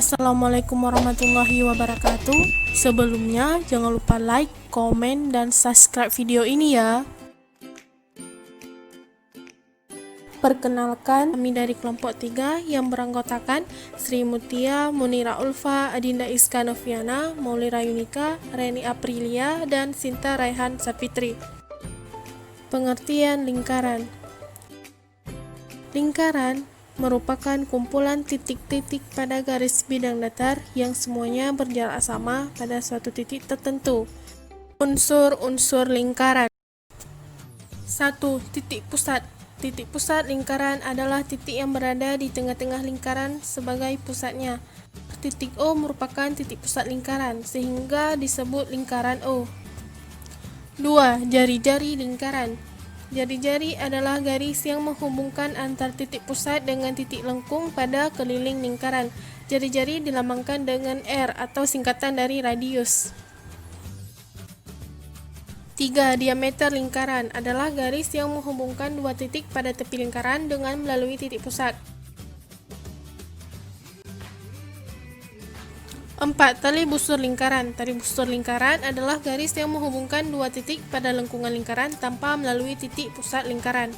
Assalamualaikum warahmatullahi wabarakatuh. Sebelumnya, jangan lupa like, komen, dan subscribe video ini ya. Perkenalkan, kami dari kelompok 3 yang beranggotakan Sri Mutia, Munira Ulfa, Adinda Iska Noviana, Maulira Yunika, Reni Aprilia, dan Sinta Raihan Sapitri. Pengertian lingkaran. Lingkaran merupakan kumpulan titik-titik pada garis bidang datar yang semuanya berjarak sama pada suatu titik tertentu. Unsur-unsur lingkaran. 1. Titik pusat. Titik pusat lingkaran adalah titik yang berada di tengah-tengah lingkaran sebagai pusatnya. Titik O merupakan titik pusat lingkaran, sehingga disebut lingkaran O. 2. Jari-jari lingkaran. Jari-jari adalah garis yang menghubungkan antar titik pusat dengan titik lengkung pada keliling lingkaran. Jari-jari dilambangkan dengan R atau singkatan dari radius. 3. Diameter lingkaran adalah garis yang menghubungkan dua titik pada tepi lingkaran dengan melalui titik pusat. 4. Tali busur lingkaran. Tali busur lingkaran adalah garis yang menghubungkan dua titik pada lengkungan lingkaran tanpa melalui titik pusat lingkaran.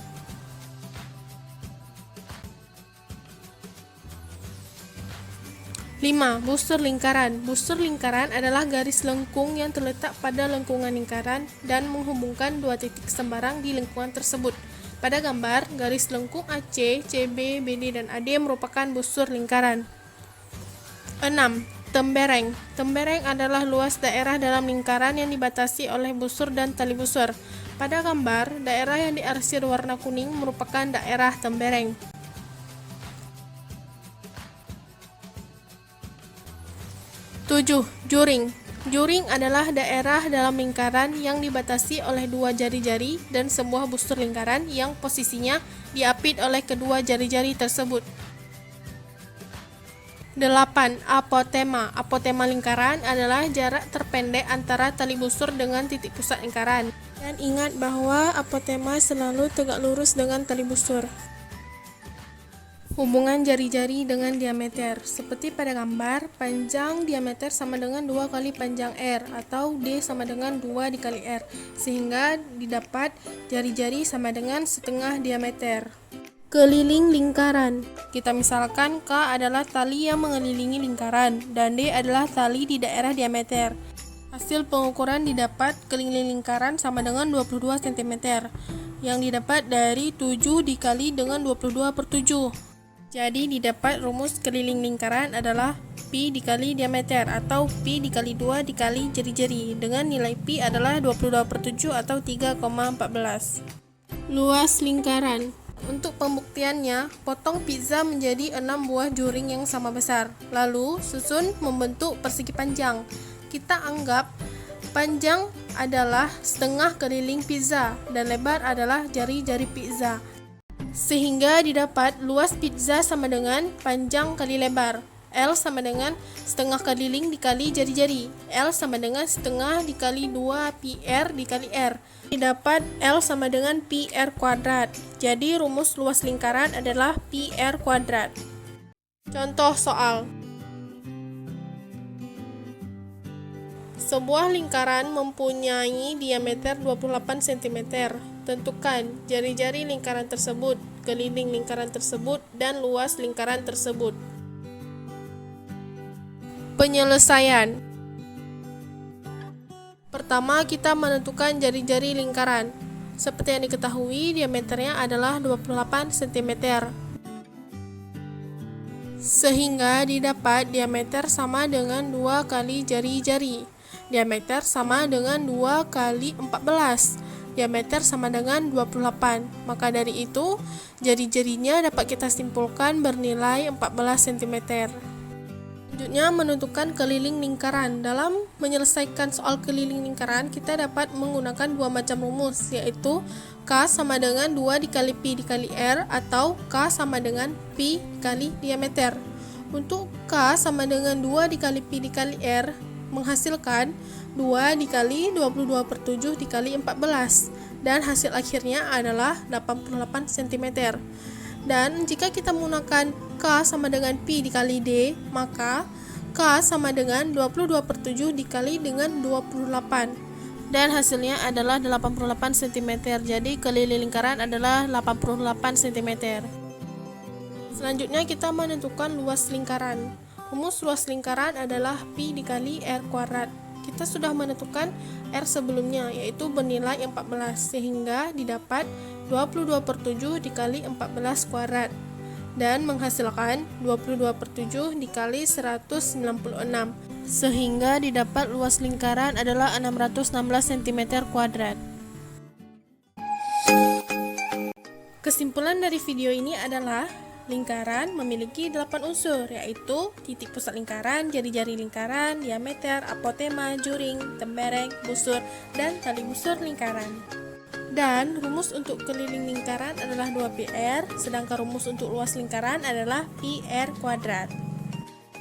5. Busur lingkaran. Busur lingkaran adalah garis lengkung yang terletak pada lengkungan lingkaran dan menghubungkan dua titik sembarang di lengkungan tersebut. Pada gambar, garis lengkung AC, CB, BD, dan AD merupakan busur lingkaran. 6. Tembereng. Tembereng adalah luas daerah dalam lingkaran yang dibatasi oleh busur dan tali busur. Pada gambar, daerah yang diarsir warna kuning merupakan daerah tembereng. 7. Juring. Juring adalah daerah dalam lingkaran yang dibatasi oleh dua jari-jari dan sebuah busur lingkaran yang posisinya diapit oleh kedua jari-jari tersebut. 8. Apotema. Apotema lingkaran adalah jarak terpendek antara tali busur dengan titik pusat lingkaran. Dan ingat bahwa apotema selalu tegak lurus dengan tali busur. Hubungan jari-jari dengan diameter. Seperti pada gambar, panjang diameter sama dengan 2 kali panjang R atau D sama dengan 2 dikali R, sehingga didapat jari-jari sama dengan setengah diameter. Keliling lingkaran. Kita misalkan K adalah tali yang mengelilingi lingkaran dan D adalah tali di daerah diameter. Hasil pengukuran didapat keliling lingkaran sama dengan 22 cm yang didapat dari 7 dikali dengan 22/7. Jadi didapat rumus keliling lingkaran adalah Pi dikali diameter atau Pi dikali 2 dikali jari-jari dengan nilai Pi adalah 22/7 atau 3,14. Luas lingkaran. Untuk pembuktiannya, potong pizza menjadi 6 buah juring yang sama besar. Lalu susun membentuk persegi panjang. Kita anggap panjang adalah setengah keliling pizza dan lebar adalah jari-jari pizza. Sehingga didapat luas pizza sama dengan panjang kali lebar. L sama dengan setengah keliling dikali jari-jari. L sama dengan setengah dikali 2 PR dikali R. Didapat L sama dengan PR kuadrat. Jadi rumus luas lingkaran adalah PR kuadrat. Contoh soal. Sebuah lingkaran mempunyai diameter 28 cm. Tentukan jari-jari lingkaran tersebut, keliling lingkaran tersebut, dan luas lingkaran tersebut. Penyelesaian. Pertama, kita menentukan jari-jari lingkaran. Seperti yang diketahui, diameternya adalah 28 cm. Sehingga didapat diameter sama dengan 2 kali jari-jari. Diameter sama dengan 2 kali 14. Diameter sama dengan 28. Maka dari itu, jari-jarinya dapat kita simpulkan bernilai 14 cm. Selanjutnya, menentukan keliling lingkaran. Dalam menyelesaikan soal keliling lingkaran, kita dapat menggunakan dua macam rumus, yaitu K sama dengan 2 dikali Pi dikali R atau K sama dengan Pi dikali diameter. Untuk K sama dengan 2 dikali Pi dikali R menghasilkan 2 dikali 22/7 dikali 14 dan hasil akhirnya adalah 88 cm. Dan jika kita menggunakan K sama dengan Pi dikali D, maka K sama dengan 22/7 dikali dengan 28. Dan hasilnya adalah 88 cm. Jadi keliling lingkaran adalah 88 cm. Selanjutnya kita menentukan luas lingkaran. Rumus luas lingkaran adalah Pi dikali R kuadrat. Kita sudah menentukan R sebelumnya, yaitu bernilai 14, sehingga didapat 22/7 dikali 14 kuadrat, dan menghasilkan 22/7 dikali 196, sehingga didapat luas lingkaran adalah 616 cm kuadrat. Kesimpulan dari video ini adalah lingkaran memiliki 8 unsur, yaitu titik pusat lingkaran, jari-jari lingkaran, diameter, apotema, juring, tembereng, busur, dan tali busur lingkaran. Dan rumus untuk keliling lingkaran adalah 2πr, sedangkan rumus untuk luas lingkaran adalah πr kuadrat.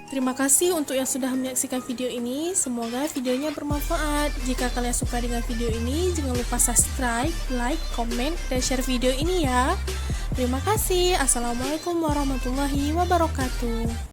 Terima kasih untuk yang sudah menyaksikan video ini. Semoga videonya bermanfaat. Jika kalian suka dengan video ini, jangan lupa subscribe, like, komen, dan share video ini ya. Terima kasih. Assalamualaikum warahmatullahi wabarakatuh.